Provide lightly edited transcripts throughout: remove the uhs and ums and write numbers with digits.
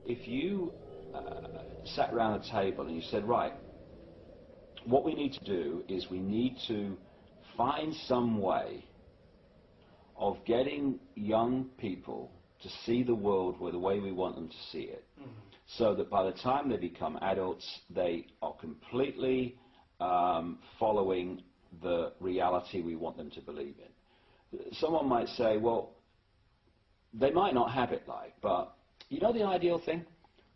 if you sat around a table and you said, right, what we need to do is we need to find some way of getting young people to see the world the way we want them to see it, so that by the time they become adults, they are completely following the reality we want them to believe in. Someone might say, well, they might not have it like, but you know the ideal thing?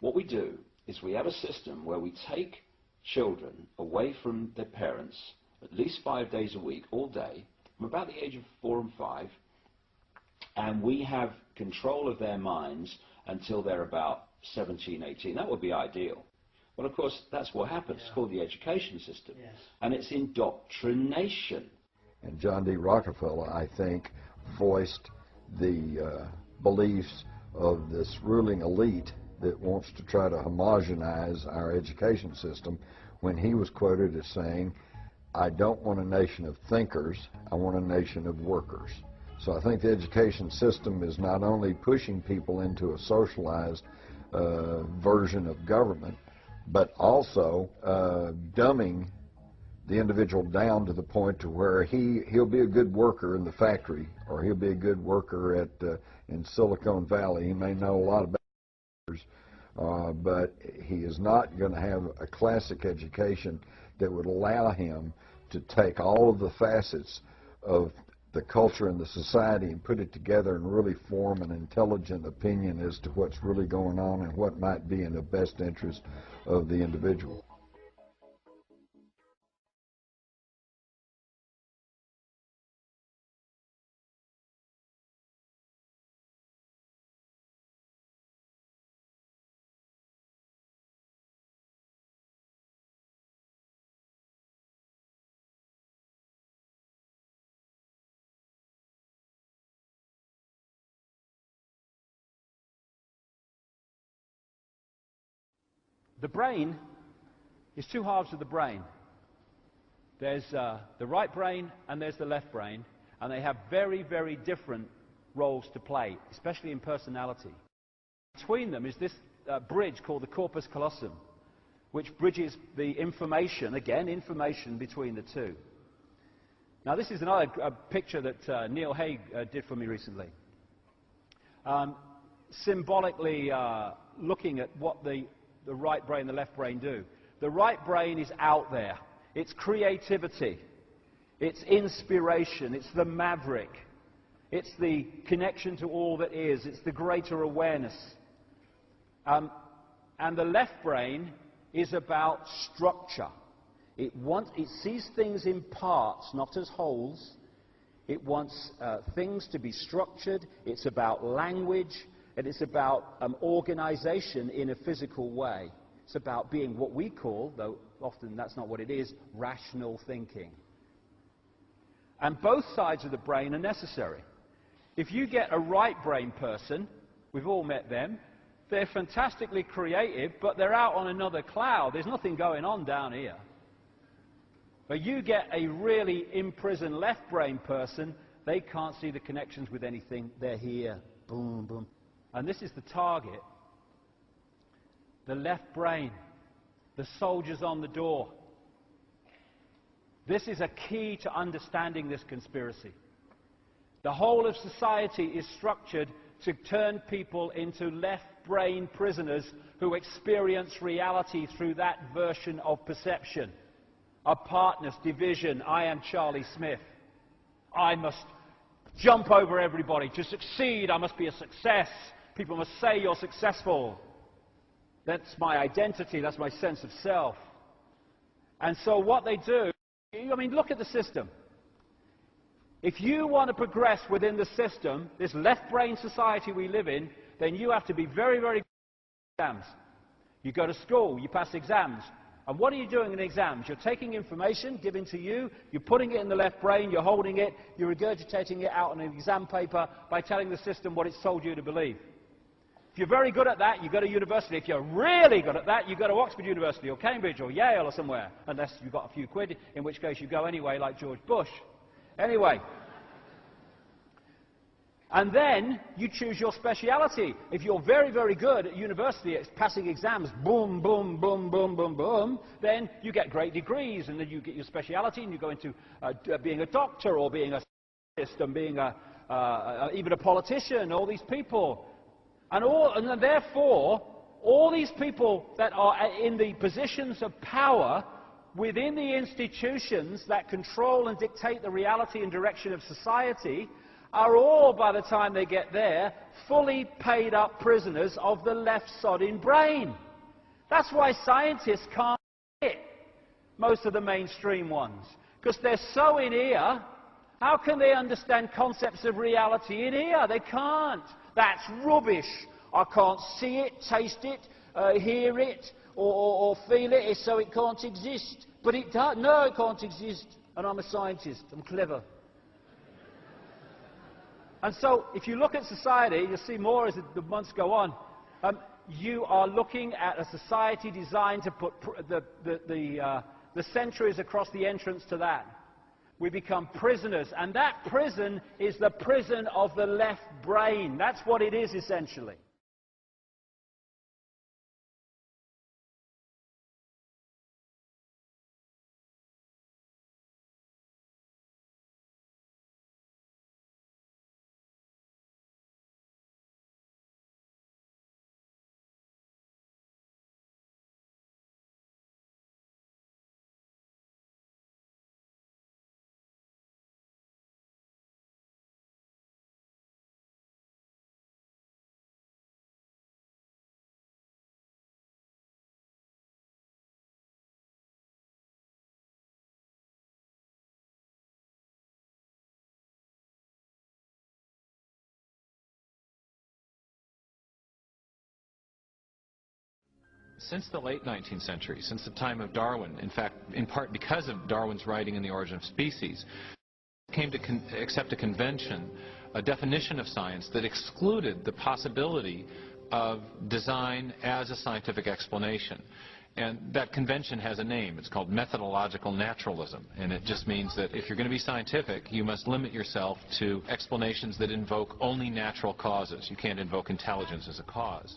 What we do is we have a system where we take children away from their parents at least 5 days a week, all day, from about the age of 4 and 5, and we have control of their minds until they're about 17, 18. That would be ideal. Well, of course, that's what happens. It's called the education system. Yes. And it's indoctrination. And John D. Rockefeller, I think, voiced the beliefs of this ruling elite that wants to try to homogenize our education system when he was quoted as saying, "I don't want a nation of thinkers, I want a nation of workers." So I think the education system is not only pushing people into a socialized version of government, but also dumbing the individual down to the point to where he'll be a good worker in the factory, or he'll be a good worker in Silicon Valley. He may know a lot about but he is not going to have a classic education that would allow him to take all of the facets of the culture and the society and put it together and really form an intelligent opinion as to what's really going on and what might be in the best interest of the individual. The brain is two halves of the brain. There's the right brain and there's the left brain, and they have very, very different roles to play, especially in personality. Between them is this bridge called the corpus callosum, which bridges the information, again, information between the two. Now, this is another picture that Neil Haig did for me recently, symbolically looking at what the right brain and the left brain do. The right brain is out there. It's creativity. It's inspiration. It's the maverick. It's the connection to all that is. It's the greater awareness. And the left brain is about structure. It sees things in parts, not as wholes. It wants things to be structured. It's about language. And it's about organization in a physical way. It's about being what we call, though often that's not what it is, rational thinking. And both sides of the brain are necessary. If you get a right brain person, we've all met them, they're fantastically creative, but they're out on another cloud. There's nothing going on down here. But you get a really imprisoned left brain person, they can't see the connections with anything. They're here. Boom, boom. And this is the target. The left brain. The soldiers on the door. This is a key to understanding this conspiracy. The whole of society is structured to turn people into left brain prisoners who experience reality through that version of perception. Apartness, division, I am Charlie Smith. I must jump over everybody. To succeed, I must be a success. People must say you're successful. That's my identity. That's my sense of self. And so what they do, I mean, look at the system. If you want to progress within the system, this left-brain society we live in, then you have to be very, very good at exams. You go to school, you pass exams. And what are you doing in exams? You're taking information given to you, you're putting it in the left brain, you're holding it, you're regurgitating it out on an exam paper by telling the system what it's told you to believe. If you're very good at that, you go to university. If you're really good at that, you go to Oxford University or Cambridge or Yale or somewhere, unless you've got a few quid, in which case you go anyway, like George Bush. Anyway, And then you choose your speciality. If you're very, very good at university at passing exams, boom, boom, boom, boom, boom, boom, then you get great degrees, and then you get your speciality, and you go into being a doctor or being a scientist and being even a politician, all these people. And therefore, all these people that are in the positions of power within the institutions that control and dictate the reality and direction of society are all, by the time they get there, fully paid up prisoners of the left-sodding brain. That's why scientists can't hit most of the mainstream ones, because they're so in ear. How can they understand concepts of reality in ear? They can't. That's rubbish. I can't see it, taste it, hear it, or feel it, so it can't exist. But it does. No, it can't exist. And I'm a scientist. I'm clever. And so, if you look at society, you'll see more as the months go on. You are looking at a society designed to put the centuries across the entrance to that. We become prisoners, and that prison is the prison of the left brain. That's what it is, essentially. Since the late 19th century, since the time of Darwin, in fact, in part because of Darwin's writing in The Origin of Species, came to accept a convention, a definition of science that excluded the possibility of design as a scientific explanation. And that convention has a name. It's called methodological naturalism. And it just means that if you're going to be scientific, you must limit yourself to explanations that invoke only natural causes. You can't invoke intelligence as a cause.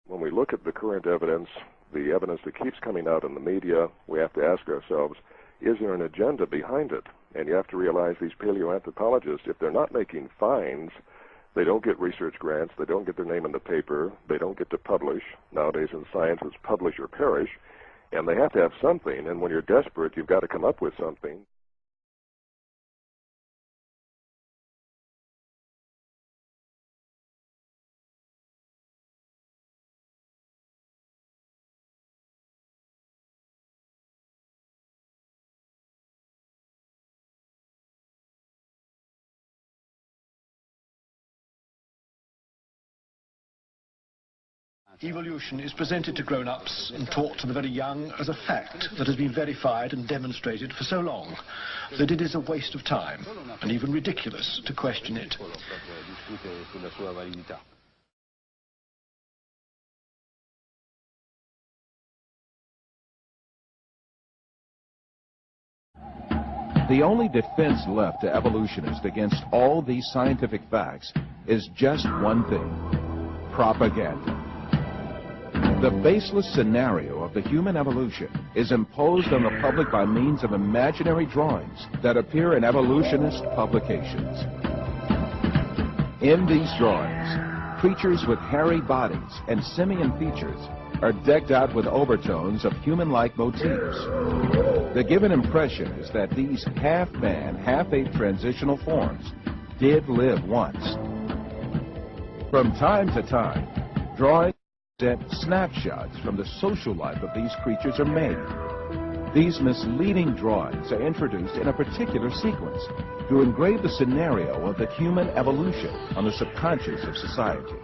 When we look at the current evidence, the evidence that keeps coming out in the media, we have to ask ourselves, is there an agenda behind it? And you have to realize these paleoanthropologists, if they're not making finds, they don't get research grants, they don't get their name in the paper, they don't get to publish. Nowadays in science it's publish or perish, and they have to have something, and when you're desperate, you've got to come up with something. Evolution is presented to grown-ups and taught to the very young as a fact that has been verified and demonstrated for so long that it is a waste of time and even ridiculous to question it. The only defense left to evolutionists against all these scientific facts is just one thing: propaganda. The baseless scenario of the human evolution is imposed on the public by means of imaginary drawings that appear in evolutionist publications. In these drawings, creatures with hairy bodies and simian features are decked out with overtones of human-like motifs. The given impression is that these half-man, half-ape transitional forms did live once. From time to time, drawings snapshots from the social life of these creatures are made. These misleading drawings are introduced in a particular sequence to engrave the scenario of the human evolution on the subconscious of society.